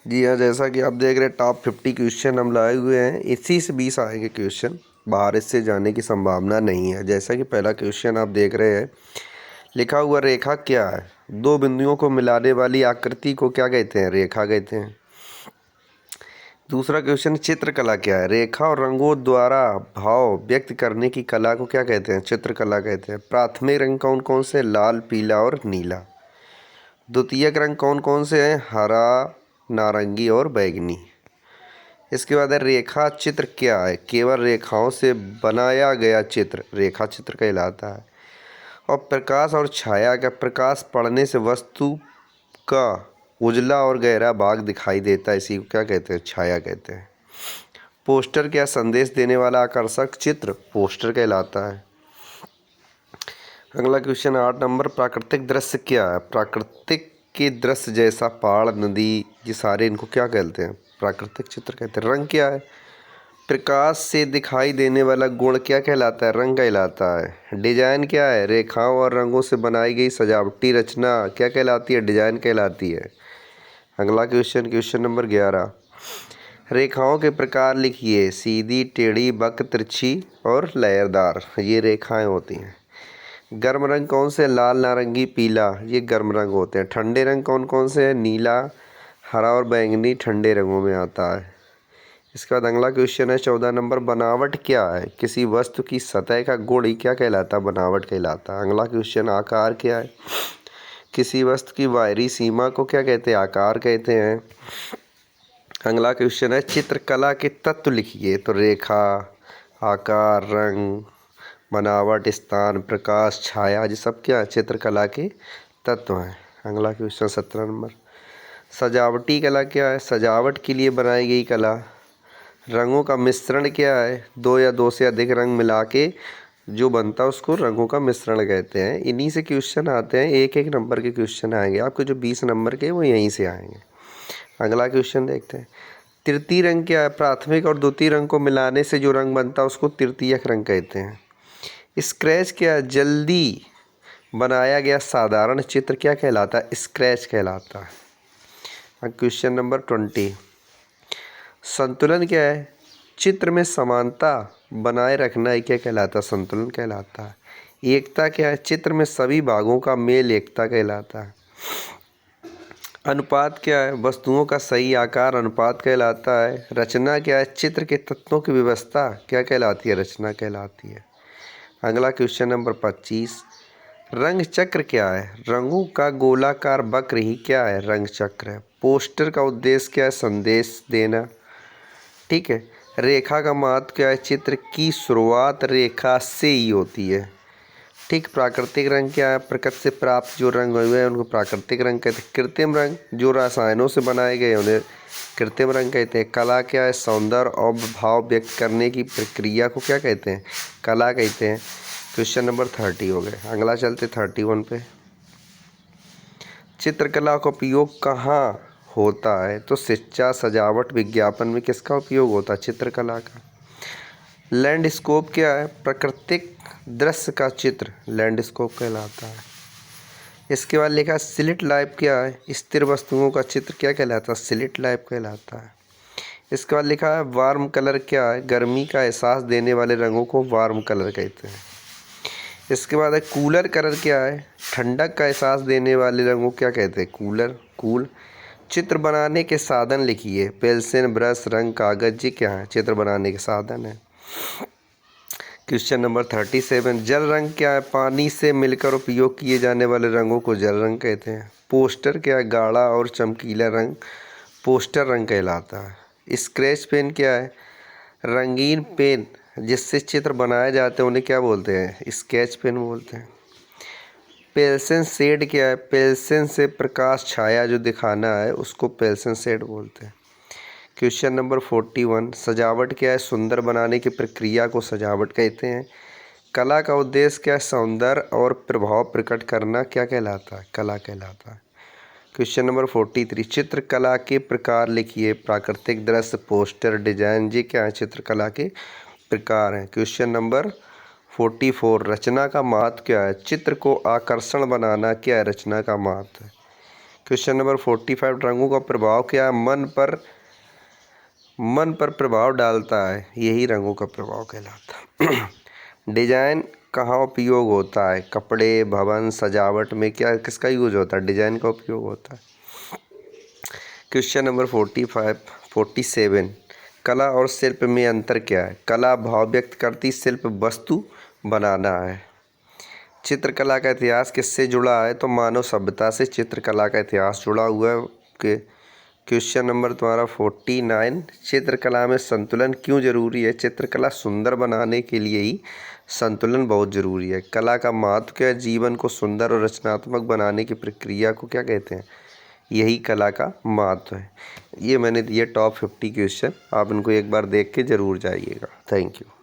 जी हाँ, जैसा कि आप देख रहे हैं टॉप 50 क्वेश्चन हम लाए हुए हैं। इसी से 20 आएंगे क्वेश्चन, बाहर इससे जाने की संभावना नहीं है। जैसा कि पहला क्वेश्चन आप देख रहे हैं, लिखा हुआ रेखा क्या है? दो बिंदुओं को मिलाने वाली आकृति को क्या कहते हैं? रेखा कहते हैं। दूसरा क्वेश्चन, चित्रकला क्या है? रेखा और रंगों द्वारा भाव व्यक्त करने की कला को क्या कहते हैं? चित्रकला कहते हैं। प्राथमिक रंग कौन कौन से? लाल, पीला और नीला। द्वितीयक रंग कौन कौन से हैं? हरा, नारंगी और बैंगनी। इसके बाद है रेखा चित्र क्या है? केवल रेखाओं से बनाया गया चित्र रेखा चित्र कहलाता है। और प्रकाश और छाया का, प्रकाश पड़ने से वस्तु का उजला और गहरा भाग दिखाई देता है, इसी को क्या कहते हैं? छाया कहते हैं। पोस्टर क्या? संदेश देने वाला आकर्षक चित्र पोस्टर कहलाता है। अगला क्वेश्चन 8 नंबर, प्राकृतिक दृश्य क्या है? प्राकृतिक के दृश्य जैसा पहाड़, नदी, ये सारे इनको क्या कहते हैं? प्राकृतिक चित्र कहते हैं। रंग क्या है? प्रकाश से दिखाई देने वाला गुण क्या कहलाता है? रंग कहलाता है। डिजाइन क्या है? रेखाओं और रंगों से बनाई गई सजावटी रचना क्या कहलाती है? डिजाइन कहलाती है। अगला क्वेश्चन, क्वेश्चन नंबर 11, रेखाओं के प्रकार लिखिए। सीधी, टेढ़ी, वक्र, तिरछी और लहरदार, ये रेखाएं होती हैं। गर्म रंग कौन से? लाल, नारंगी, पीला, ये गर्म रंग होते हैं। ठंडे रंग कौन कौन से हैं? नीला, हरा और बैंगनी ठंडे रंगों में आता है। इसके बाद अगला क्वेश्चन है 14 नंबर, बनावट क्या है? किसी वस्तु की सतह का गुण ही क्या कहलाता है? बनावट कहलाता है। अगला क्वेश्चन, आकार क्या है? किसी वस्तु की बाहरी सीमा को क्या कहते हैं? आकार कहते हैं। अगला क्वेश्चन है चित्रकला के तत्व लिखिए। तो रेखा, आकार, रंग, बनावट, स्थान, प्रकाश, छाया, ये सब क्या है? चित्रकला के तत्व हैं। अगला क्वेश्चन 17 नंबर, सजावटी कला क्या है? सजावट के लिए बनाई गई कला। रंगों का मिश्रण क्या है? दो या दो से अधिक रंग मिला के जो बनता है उसको रंगों का मिश्रण कहते हैं। इन्हीं से क्वेश्चन आते हैं, एक एक नंबर के क्वेश्चन आएंगे आपके, जो 20 नंबर के वो यहीं से आएंगे। अगला क्वेश्चन देखते हैं, तृतीय रंग क्या है? प्राथमिक और द्वितीय रंग को मिलाने से जो रंग बनता है उसको तृतीयक रंग कहते हैं। स्क्रैच क्या है? जल्दी बनाया गया साधारण चित्र क्या कहलाता है? स्क्रैच कहलाता है। क्वेश्चन नंबर 20, संतुलन क्या है? चित्र में समानता बनाए रखना ही क्या कहलाता है? संतुलन कहलाता है। एकता क्या है? चित्र में सभी भागों का मेल एकता कहलाता है। अनुपात क्या है? वस्तुओं का सही आकार अनुपात कहलाता है। रचना क्या है? चित्र के तत्वों की व्यवस्था क्या कहलाती है? रचना कहलाती है। अगला क्वेश्चन नंबर 25, रंग चक्र क्या है? रंगों का गोलाकार वक्र ही क्या है? रंग चक्र है। पोस्टर का उद्देश्य क्या है? संदेश देना। ठीक है। रेखा का महत्व क्या है? चित्र की शुरुआत रेखा से ही होती है। ठीक। प्राकृतिक रंग क्या है? प्रकृति से प्राप्त जो रंग हुए हैं उनको प्राकृतिक रंग कहते हैं। कृत्रिम रंग जो रसायनों से बनाए गए उन्हें कृत्रिम रंग कहते हैं। कला क्या है? सौंदर्य और भाव व्यक्त करने की प्रक्रिया को क्या कहते हैं? कला कहते हैं। क्वेश्चन नंबर 30 हो गए। अगला चलते 31 पे, चित्रकला का उपयोग कहाँ होता है? तो शिक्षा, सजावट, विज्ञापन में किसका उपयोग होता है? चित्रकला का। लैंडस्केप क्या है? प्राकृतिक दृश्य का चित्र लैंडस्केप कहलाता है। इसके बाद लिखा स्लिट लाइफ क्या है? स्थिर वस्तुओं का चित्र क्या कहलाता है? स्लिट लाइफ कहलाता है। इसके बाद लिखा है वार्म कलर क्या है? गर्मी का एहसास देने वाले रंगों को वार्म कलर कहते हैं। इसके बाद है कूलर कलर क्या है? ठंडक का एहसास देने वाले रंगों क्या कहते हैं? Cooler, cool. चित्र बनाने के साधन लिखिए। पेंसिल, ब्रश, रंग, कागज, ये क्या है? चित्र बनाने के साधन है। क्वेश्चन नंबर 37, जल रंग क्या है? पानी से मिलकर उपयोग किए जाने वाले रंगों को जल रंग कहते हैं। पोस्टर क्या है? गाढ़ा और चमकीला रंग पोस्टर रंग कहलाता है। स्केच पेन क्या है? रंगीन पेन जिससे चित्र बनाए जाते हैं उन्हें क्या बोलते हैं? स्केच पेन बोलते हैं। पेंसिल शेड क्या है? पेंसिल से प्रकाश छाया जो दिखाना है उसको पेंसिल शेड बोलते हैं। क्वेश्चन नंबर 41, सजावट क्या है? सुंदर बनाने की प्रक्रिया को सजावट कहते हैं। कला का उद्देश्य क्या है? सौंदर्य और प्रभाव प्रकट करना क्या कहलाता है? कला कहलाता है। क्वेश्चन नंबर 43, चित्रकला के प्रकार लिखिए। प्राकृतिक दृश्य, पोस्टर, डिजाइन, ये क्या है? चित्रकला के प्रकार हैं। क्वेश्चन नंबर 44, रचना का महत्व क्या है? चित्र को आकर्षण बनाना क्या है? रचना का महत्व है। क्वेश्चन नंबर 45, रंगों का प्रभाव क्या है? मन पर प्रभाव डालता है, यही रंगों का प्रभाव कहलाता है। डिजाइन कहाँ उपयोग होता है? कपड़े, भवन, सजावट में क्या किसका यूज होता है? डिजाइन का उपयोग होता है। क्वेश्चन नंबर 47, कला और शिल्प में अंतर क्या है? कला भाव व्यक्त करती, शिल्प वस्तु बनाना है। चित्रकला का इतिहास किससे जुड़ा है? तो मानव सभ्यता से चित्रकला का इतिहास जुड़ा हुआ है। क्वेश्चन नंबर तुम्हारा 49, चित्रकला में संतुलन क्यों जरूरी है? चित्रकला सुंदर बनाने के लिए ही संतुलन बहुत जरूरी है। कला का महत्व क्या है? जीवन को सुंदर और रचनात्मक बनाने की प्रक्रिया को क्या कहते हैं? यही कला का महत्व है। ये मैंने दिए टॉप 50 क्वेश्चन, आप इनको एक बार देख के ज़रूर जाइएगा। Thank you.